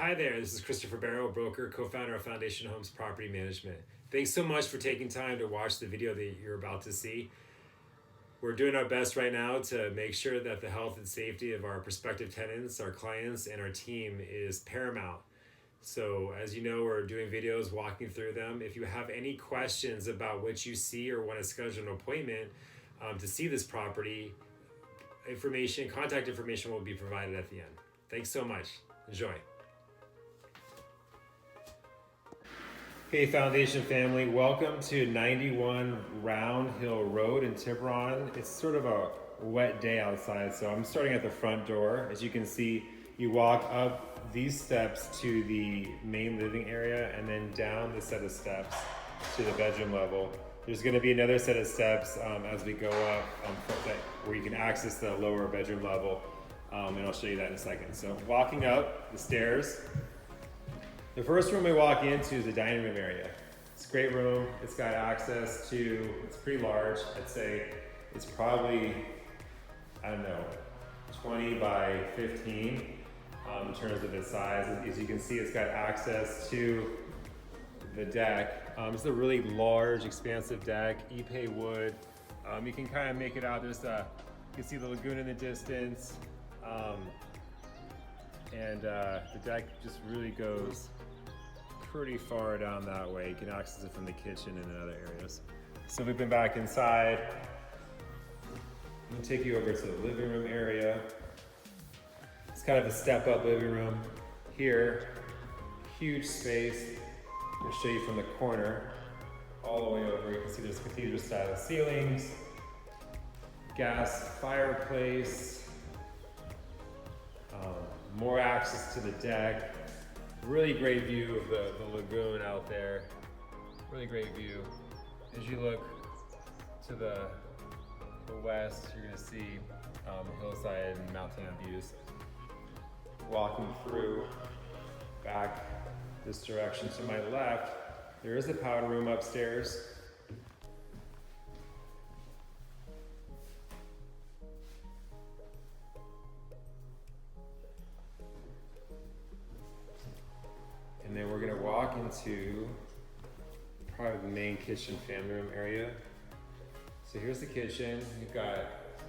Hi there, this is Christopher Barrow, broker, co-founder of Foundation Homes Property Management. Thanks so much for taking time to watch the video that you're about to see. We're doing our best right now to make sure that the health and safety of our prospective tenants, our clients, and our team is paramount. So as you know, we're doing videos walking through them. If you have any questions about what you see or want to schedule an appointment to see this property, contact information will be provided at the end. Thanks so much. Enjoy. Hey Foundation family, welcome to 91 Round Hill Road in Tiburon. It's sort of a wet day outside, so I'm starting at the front door. As you can see, you walk up these steps to the main living area and then down the set of steps to the bedroom level. There's going to be another set of steps as we go up where you can access the lower bedroom level, and I'll show you that in a second. So walking up the stairs, the first room we walk into is the dining room area. It's a great room. It's got access to, it's pretty large. I'd say it's probably, 20 by 15 in terms of its size. As you can see, it's got access to the deck. It's a really large, expansive deck, Ipe wood. You can kind of make it out. There's you can see the lagoon in the distance. The deck just really goes pretty far down that way. You can access it from the kitchen and in other areas. So we've been back inside. I'm gonna take you over to the living room area. It's kind of a step-up living room here. Huge space. I'm gonna show you from the corner all the way over. You can see there's cathedral-style ceilings, gas fireplace, more access to the deck. Really great view of the lagoon out there. Really great view. As you look to the west, you're gonna see hillside and mountain views. Walking through back this direction to my left, there is a powder room upstairs. And then we're gonna walk into probably the main kitchen family room area. So here's the kitchen. You've got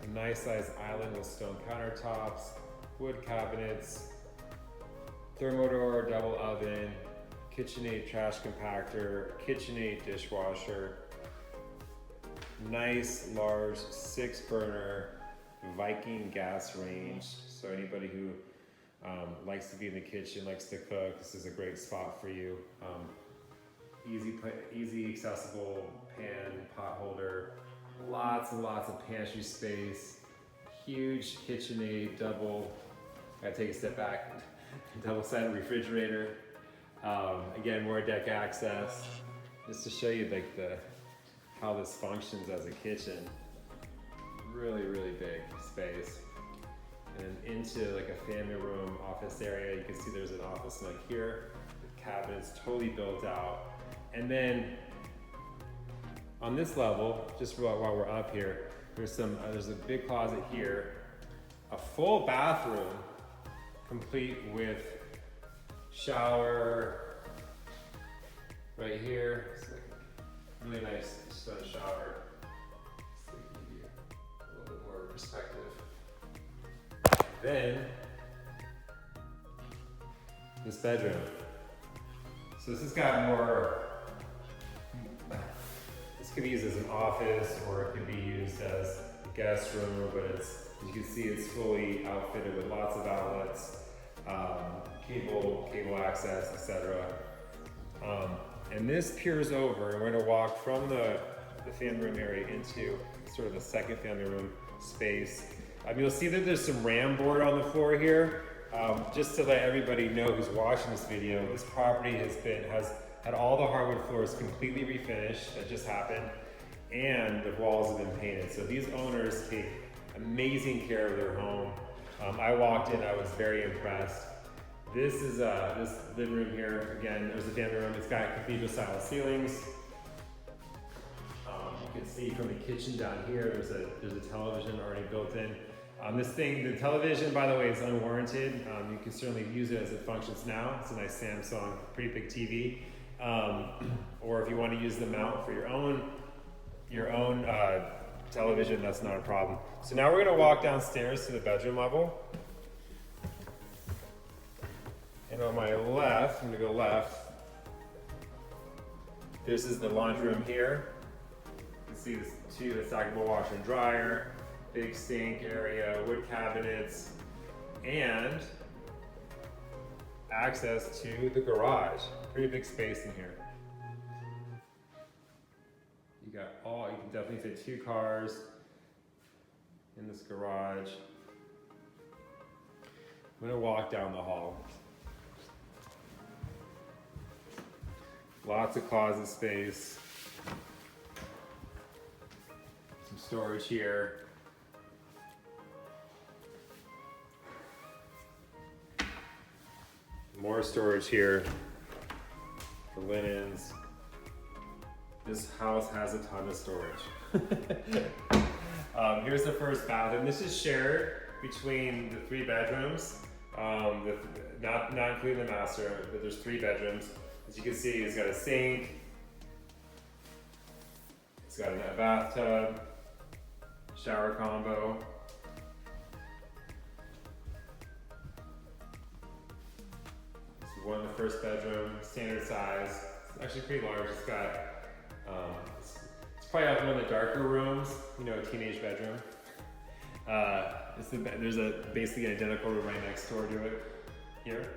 a nice sized island with stone countertops, wood cabinets, thermodor double oven, KitchenAid trash compactor, KitchenAid dishwasher, nice large 6-burner Viking gas range. So anybody who likes to be in the kitchen, likes to cook, this is a great spot for you. Easy accessible pan, pot holder, lots and lots of pantry space, huge KitchenAid gotta take a step back, double-sided refrigerator. Again, more deck access, just to show you how this functions as a kitchen. Really, really big space. And into like a family room office area. You can see there's an office nook here with cabinets totally built out. And then on this level, just while we're up here, there's a big closet here, a full bathroom complete with shower right here. It's like a really nice stone shower. Just to give you a little bit more perspective. Then, this bedroom. So this has got more, this could be used as an office or it could be used as a guest room, but as you can see, it's fully outfitted with lots of outlets, cable access, etc. And this peers over, and we're gonna walk from the family room area into sort of a second family room space. You'll see that there's some ram board on the floor here. Just to let everybody know who's watching this video, this property has had all the hardwood floors completely refinished. That just happened, and the walls have been painted. So these owners take amazing care of their home. I walked in, I was very impressed. This is this living room here. Again, there's a family room. It's got cathedral-style ceilings. You can see from the kitchen down here, there's a television already built in. The television, by the way, is unwarranted. You can certainly use it as it functions now. It's a nice Samsung, pretty big TV. Or if you want to use the mount for your own television, that's not a problem. So now we're going to walk downstairs to the bedroom level. And on my left, I'm going to go left. This is the laundry room here. You can see this too, the stackable washer and dryer, big sink area, wood cabinets, and access to the garage. Pretty big space in here. You can definitely fit 2 cars in this garage. I'm gonna walk down the hall. Lots of closet space. Some storage here. More storage here for linens. This house has a ton of storage. Here's the first bathroom. This is shared between the 3 bedrooms. Not including the master, but there's 3 bedrooms. As you can see, it's got a sink. It's got a bathtub, shower combo. This is one of the first bedroom, standard size. It's actually pretty large. It's got, it's probably one of the darker rooms, you know, a teenage bedroom. There's basically an identical room right next door to it here.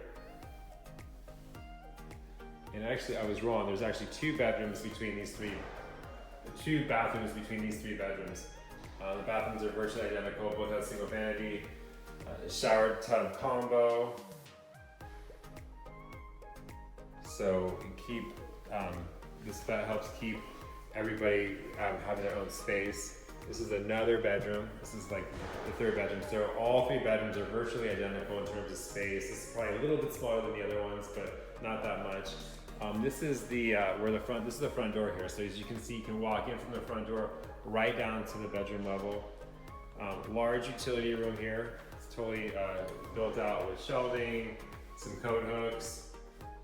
And actually, I was wrong. There's actually 2 bathrooms between these 3 bedrooms. The bathrooms are virtually identical. Both have single vanity, shower tub combo. So that helps keep everybody having their own space. This is another bedroom. This is like the 3rd bedroom. So all 3 bedrooms are virtually identical in terms of space. This is probably a little bit smaller than the other ones, but not that much. This is the front door here. So as you can see, you can walk in from the front door right down to the bedroom level. Large utility room here. It's totally built out with shelving, some coat hooks.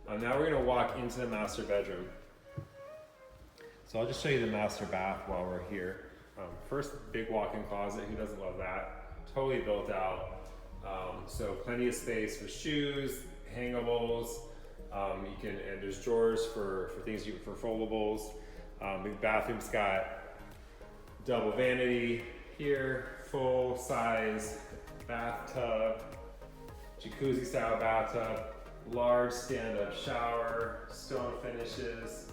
Now we're gonna walk into the master bedroom. So I'll just show you the master bath while we're here. First, big walk-in closet. Who doesn't love that? Totally built out. So plenty of space for shoes, hangables. And there's drawers for things for foldables. The bathroom's got double vanity here, full size bathtub, jacuzzi style bathtub, large stand-up shower, stone finishes,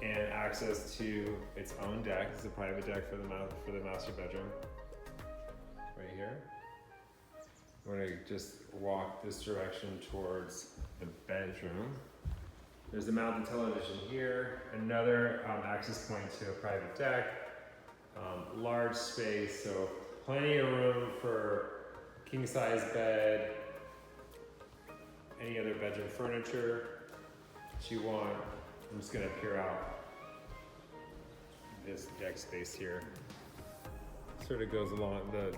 and access to its own deck. It's a private deck for the master bedroom. Right here. We're gonna just walk this direction towards the bedroom. There's a mounted television here, another access point to a private deck, large space, so plenty of room for king size bed, any other bedroom furniture that you want. I'm just gonna peer out this deck space here. Sort of goes along the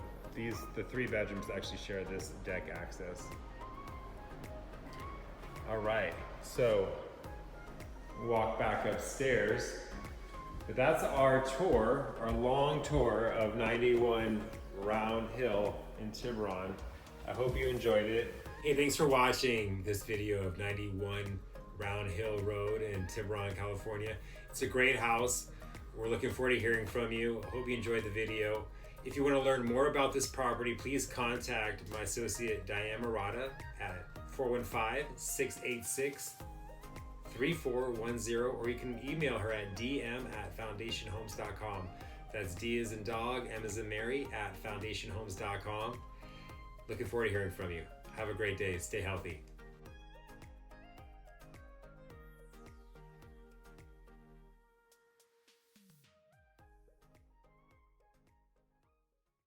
3 bedrooms actually share this deck access. All right, so walk back upstairs. But that's our tour, our long tour of 91 Round Hill in Tiburon. I hope you enjoyed it. Hey, thanks for watching this video of 91 Round Hill Road in Tiburon, California. It's a great house. We're looking forward to hearing from you. I hope you enjoyed the video. If you want to learn more about this property, please contact my associate Diane Murata at 415-686-3410, or you can email her at dm@foundationhomes.com. That's D as in dog, M as in Mary, @foundationhomes.com. Looking forward to hearing from you. Have a great day. Stay healthy.